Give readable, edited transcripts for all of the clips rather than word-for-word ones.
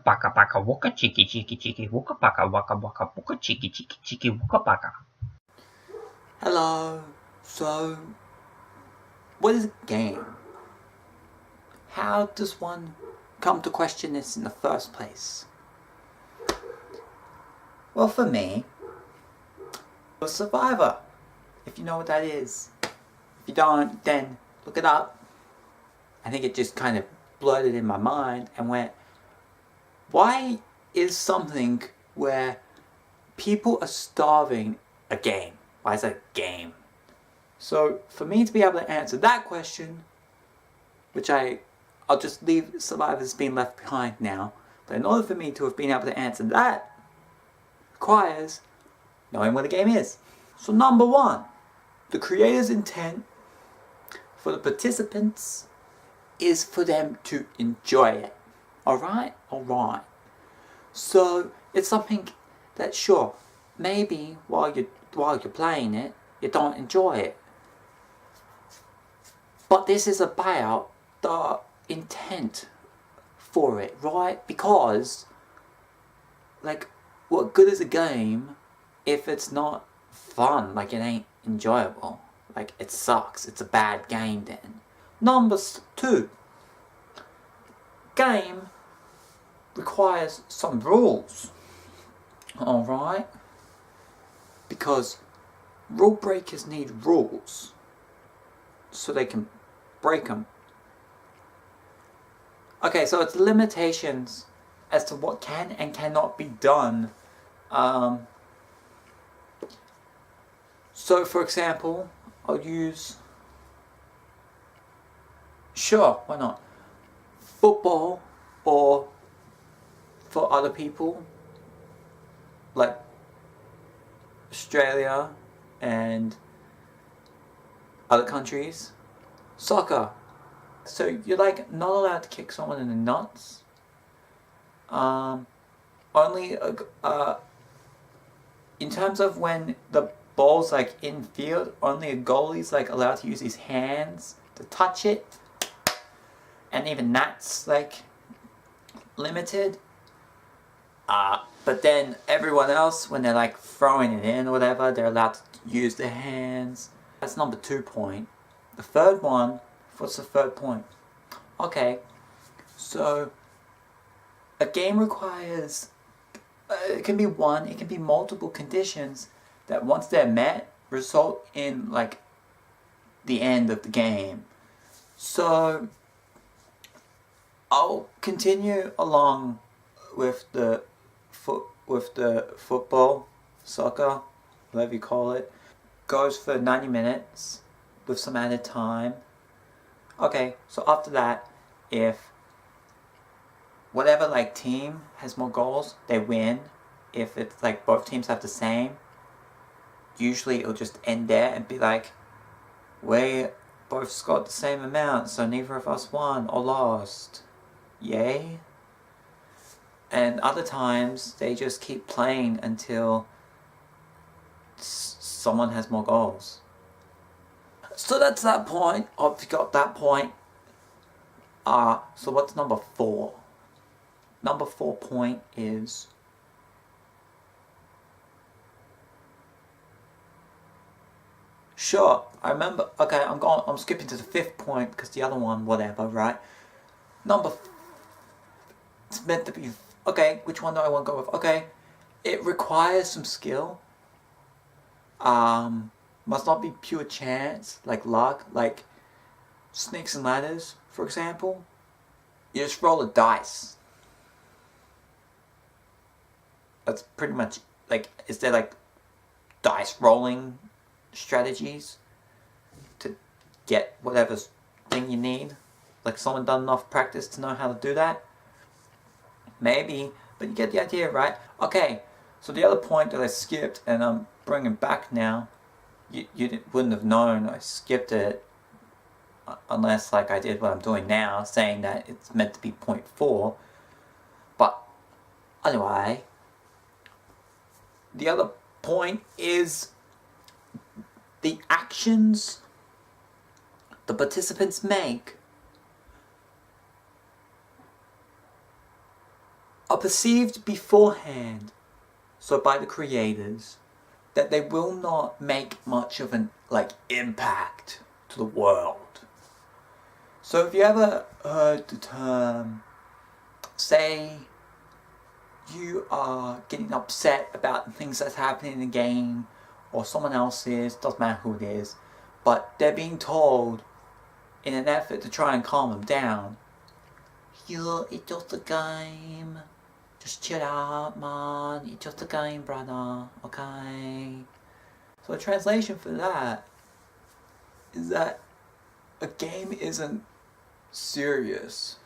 paka paka waka chiki chiki chiki waka paka waka waka waka chiki chiki chiki waka paka. Hello. So, what is a game? How does one come to question this in the first place? Well, for me, a Survivor. If you know what that is. If you don't, then look it up. I think it just kind of blurted in my mind and went, why is something where people are starving a game? Why is that a game? So for me to be able to answer that question, which I'll just leave Survivors being left behind now, but in order for me to have been able to answer that, requires knowing what a game is. So number one, the creator's intent for the participants is for them to enjoy it. Alright? So it's something that, sure, maybe while you're playing it, you don't enjoy it. But this is about the intent for it, right? Because, like, what good is a game if it's not fun? Like, it ain't enjoyable. Like, it sucks. It's a bad game then. Number two, game requires some rules. Alright? Because rule breakers need rules so they can break them. Okay, so it's limitations as to what can and cannot be done. So for example, I'll use, sure, why not, football, or for other people like Australia and other countries, soccer. So you're like not allowed to kick someone in the nuts. Only in terms of when the ball's like in field, only a goalie's like allowed to use his hands to touch it, and even that's like limited. But then everyone else, when they're like throwing it in or whatever, they're allowed to use their hands. That's number 2 point. The third one, what's the third point? Okay, so a game requires, it can be one, it can be multiple conditions that once they're met, result in like the end of the game. So I'll continue along with the football, soccer, whatever you call it. Goes for 90 minutes with some added time. Okay, so after that, if whatever like team has more goals, they win. If it's like both teams have the same, usually it'll just end there and be like, we both scored the same amount, so neither of us won or lost. Yay? And other times, they just keep playing until someone has more goals. So that's that point. I've got that point. So what's number 4? Number 4 point is, sure, I remember, okay, I'm skipping to the 5th point because the other one, whatever, right? It's meant to be, okay, which one do I want to go with? Okay, it requires some skill. Must not be pure chance, like luck, like Snakes and Ladders, for example. You just roll a dice. That's pretty much, like, is there like dice rolling strategies to get whatever thing you need? Like someone done enough practice to know how to do that? Maybe, but you get the idea, right? Okay, so the other point that I skipped, and I'm bringing back now, you wouldn't have known I skipped it unless like I did what I'm doing now, saying that it's meant to be point 4. But anyway, the other point is the actions the participants make are perceived beforehand, so by the creators, that they will not make much of an impact to the world. So if you ever heard the term, say you are getting upset about things that's happening in the game, or someone else is, doesn't matter who it is, but they're being told in an effort to try and calm them down, it's just a game. Just chill out, man. It's just a game, brother. Okay? So the translation for that is that a game isn't serious,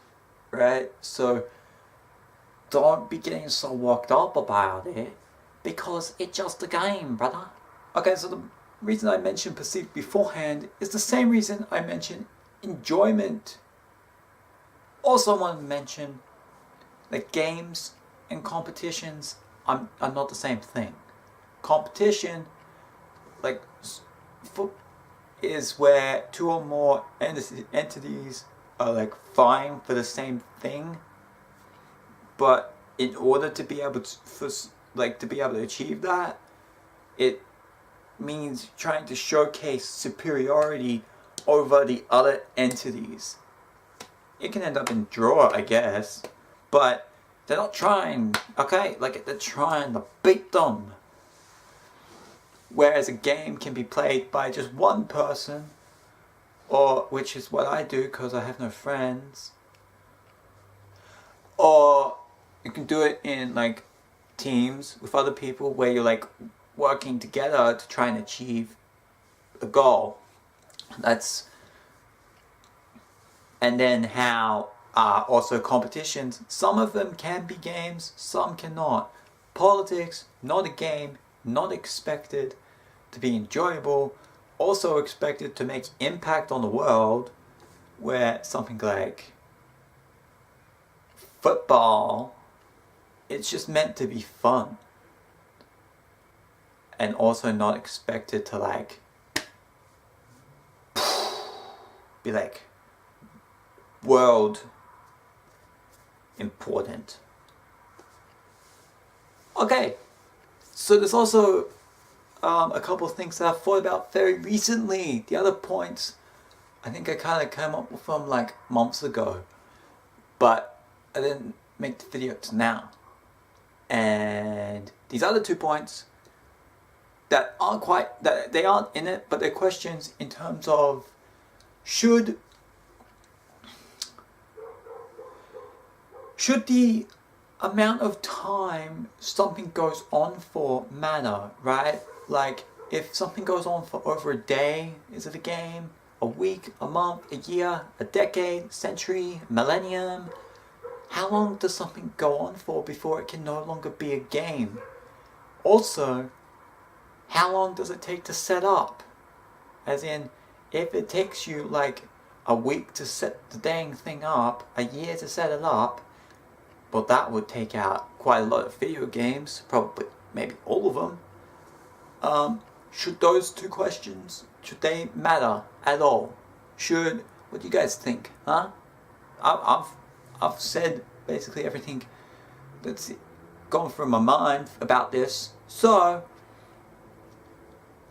right? So don't be getting so worked up about it, because it's just a game, brother. Okay, so the reason I mentioned perceived beforehand is the same reason I mentioned enjoyment. Also want to mention that games and competitions are not the same thing. Competition, is where two or more entities are vying for the same thing, but in order to be able to achieve that, it means trying to showcase superiority over the other entities. It can end up in draw, I guess, but they're not trying, okay? They're trying to beat them. Whereas a game can be played by just one person, or which is what I do because I have no friends. Or you can do it in teams with other people where you're working together to try and achieve a goal. And then how also competitions, some of them can be games, some cannot. Politics, not a game, not expected to be enjoyable, also expected to make impact on the world, where something like football, it's just meant to be fun. And also not expected to be world important. Okay, so there's also a couple of things that I've thought about very recently. The other points, I think I kind of came up with them months ago, but I didn't make the video till now. And these other 2 points that they aren't in it, but they're questions in terms of should the amount of time something goes on for matter, right? If something goes on for over a day, is it a game? A week, a month, a year, a decade, century, millennium? How long does something go on for before it can no longer be a game? Also, how long does it take to set up? As in, if it takes you a week to set the dang thing up, a year to set it up, well, that would take out quite a lot of video games, probably maybe all of them. Should those 2 questions, should they matter at all? What do you guys think, huh? I've said basically everything that's gone through my mind about this. So,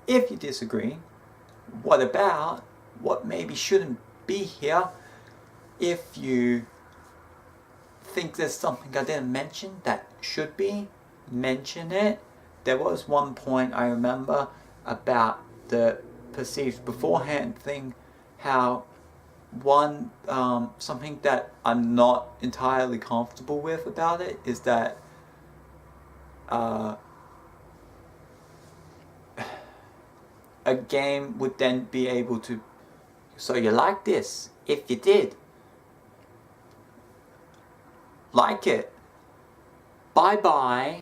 if you disagree, what maybe shouldn't be here? If you think there's something I didn't mention that should be, mention it. There was one point I remember about the perceived beforehand thing, how something that I'm not entirely comfortable with about it is that a game would then be able to, so you like this? If you did, like it. Bye bye.